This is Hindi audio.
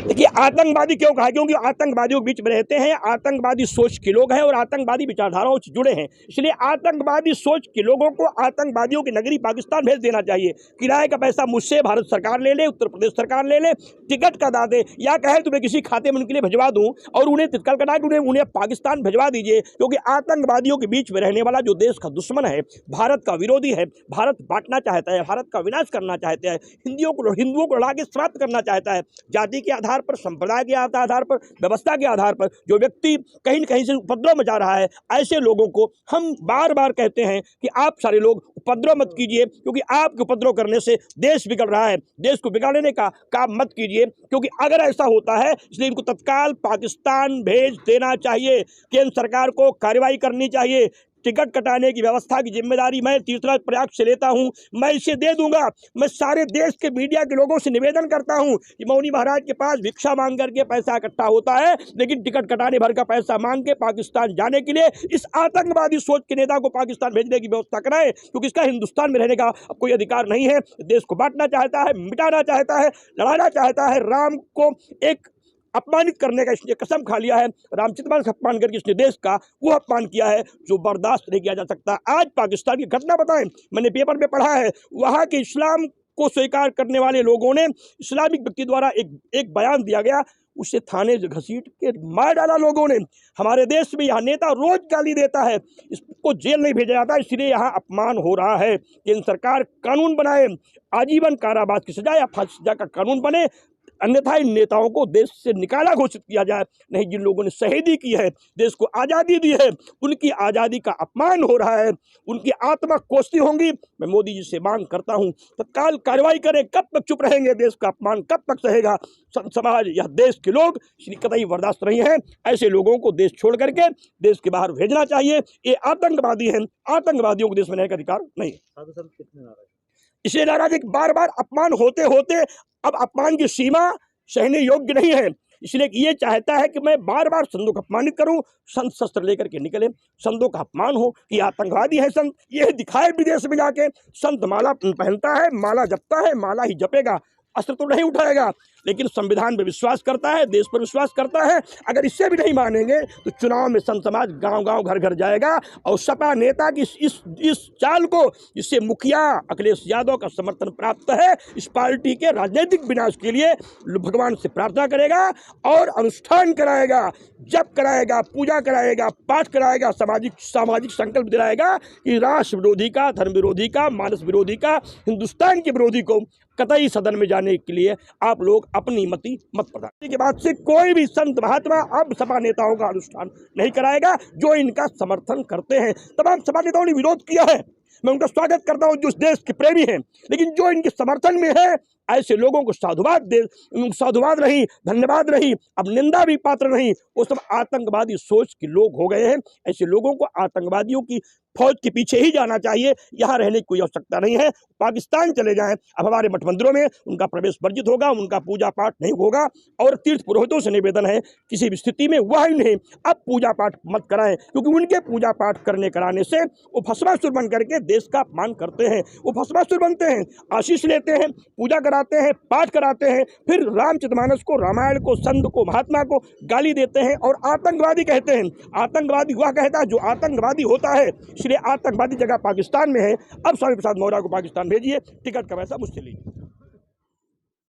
देखिए, आतंकवादी क्यों कहा? क्योंकि आतंकवादियों के बीच में रहते हैं, आतंकवादी सोच के लोग हैं और आतंकवादी विचारधाराओं से जुड़े हैं। इसलिए आतंकवादी सोच के लोगों को आतंकवादियों की नगरी पाकिस्तान भेज देना चाहिए। किराए का पैसा मुझसे भारत सरकार ले ले, उत्तर प्रदेश सरकार ले ले, टिकट कटा दे, या कहे तुम्हें किसी खाते में उनके लिए भिजवा दूं और उन्हें तत्काल कटा के उन्हें पाकिस्तान भिजवा दीजिए। क्योंकि आतंकवादियों के बीच में रहने वाला जो देश का दुश्मन है, भारत का विरोधी है, भारत बांटना चाहता है, भारत का विनाश करना चाहता है, हिंदुओं को लड़ा के समाप्त करना चाहता है, जाति के आधार पर, संप्रदाय के आधार पर, व्यवस्था के आधार पर जो व्यक्ति कहीं न कहीं से उपद्रव मचा रहा है, ऐसे लोगों को हम बार बार कहते हैं कि आप सारे लोग उपद्रव मत कीजिए, क्योंकि आपके उपद्रव करने से देश बिगड़ रहा है। देश को बिगाड़ने का काम मत कीजिए, क्योंकि अगर ऐसा होता है, इसलिए इनको तत्काल पाकिस्तान भेज देना चाहिए। केंद्र सरकार को कार्रवाई करनी चाहिए। टिकट कटाने की व्यवस्था की जिम्मेदारी मैं तीर्थराज प्रयाग से लेता हूं, मैं इसे दे दूंगा। मैं सारे देश के मीडिया के लोगों से निवेदन करता हूं कि मौनी महाराज के पास भिक्षा मांग करके पैसा इकट्ठा होता है, लेकिन टिकट कटाने भर का पैसा मांग के पाकिस्तान जाने के लिए इस आतंकवादी सोच के नेता को पाकिस्तान भेजने की व्यवस्था कराएं, क्योंकि इसका हिंदुस्तान में रहने का अब कोई अधिकार नहीं है। देश को बांटना चाहता है, मिटाना चाहता है, लड़ाना चाहता है। राम को एक अपमानित करने का इसने कसम खा लिया है। रामचरितमानस अपमान करके इसने देश का वो अपमान किया है जो बर्दाश्त नहीं किया जा सकता। आज पाकिस्तान की घटना बताएं, मैंने पेपर में पढ़ा है, वहाँ के इस्लाम को स्वीकार करने वाले लोगों ने, इस्लामिक व्यक्ति द्वारा एक बयान दिया गया, उसे थाने घसीट के मार डाला लोगों ने। हमारे देश में यहाँ नेता रोज गाली देता है, इसको जेल नहीं भेजा जाता, इसलिए यहाँ अपमान हो रहा है। केंद्र सरकार कानून बनाए, आजीवन कारावास की सजा या फांसी सजा का कानून बने, अन्यथा इन नेताओं को देश से निकाला घोषित किया जाए। नहीं, जिन लोगों ने शहीदी की है, देश को आज़ादी दी है, उनकी आज़ादी का अपमान हो रहा है, उनकी आत्मा कोसती होंगी। मैं मोदी जी से मांग करता हूं, तत्काल कार्रवाई करें। कब तक चुप रहेंगे? देश का अपमान कब तक सहेगा समाज या देश के लोग? इसलिए कतई बर्दाश्त नहीं है। ऐसे लोगों को देश छोड़ करके देश के बाहर भेजना चाहिए। ये आतंकवादी हैं, आतंकवादियों को देश में रहने का अधिकार नहीं है। इसलिए नाराज बार बार अपमान होते होते अब अपमान की सीमा सहने योग्य नहीं है। इसलिए ये चाहता है कि मैं बार बार संतों को अपमानित करूं, संत शस्त्र लेकर के निकले, संतों का अपमान हो कि आतंकवादी है संत, ये दिखाए विदेश में जाके। संत माला पहनता है, माला जपता है, माला ही जपेगा, अस्त्र तो नहीं उठाएगा, लेकिन संविधान पर विश्वास करता है, देश पर विश्वास करता है। अगर इससे भी नहीं मानेंगे तो चुनाव में संत समाज गांव-गांव, घर-घर जाएगा और सपा नेता की इस चाल को, जिससे मुखिया अखिलेश यादव का समर्थन प्राप्त है, इस पार्टी के राजनीतिक विनाश के लिए भगवान से प्रार्थना करेगा और अनुष्ठान कराएगा, जप कराएगा, पूजा कराएगा, पाठ कराएगा, सामाजिक संकल्प दिलाएगा कि राष्ट्र विरोधी का, धर्म विरोधी का, मानस विरोधी का, हिंदुस्तान के विरोधी को कतई सदन में जाने के लिए आप लोग अपनी मति मत प्रदान। के बाद से कोई भी संत महात्मा अब सपा नेताओं का अनुष्ठान नहीं कराएगा जो इनका समर्थन करते हैं। तमाम सपा नेताओं ने विरोध किया है, मैं उनका स्वागत करता हूं जो इस देश के प्रेमी हैं, लेकिन जो इनके समर्थन में है, ऐसे लोगों को साधुवाद नहीं, धन्यवाद नहीं, अब निंदा भी पात्र नहीं। वो सब आतंकवादी सोच के लोग हो गए हैं। ऐसे लोगों को आतंकवादियों की फौज के पीछे ही जाना चाहिए, यहाँ रहने की कोई आवश्यकता नहीं है। पाकिस्तान चले जाएं। अब हमारे मठ मंदिरों में उनका प्रवेश वर्जित होगा, उनका पूजा पाठ नहीं होगा। और तीर्थ पुरोहितों से निवेदन है, किसी भी स्थिति में वह ही नहीं, अब पूजा पाठ मत कराएं, क्योंकि उनके पूजा पाठ कराने से वो भस्मासुर बन करके देश का अपमान करते हैं। वो भस्मासुर बनते हैं, आशीष लेते हैं, पूजा कराते हैं, पाठ कराते हैं, फिर रामचरितमानस को, रामायण को, संत को, महात्मा को गाली देते हैं और आतंकवादी कहते हैं। आतंकवादी वह कहता है जो आतंकवादी होता है। इसलिए आतंकवादी जगह पाकिस्तान में है। अब स्वामी प्रसाद मौर्य को पाकिस्तान भेजिए, टिकट का पैसा मुझसे लीजिए।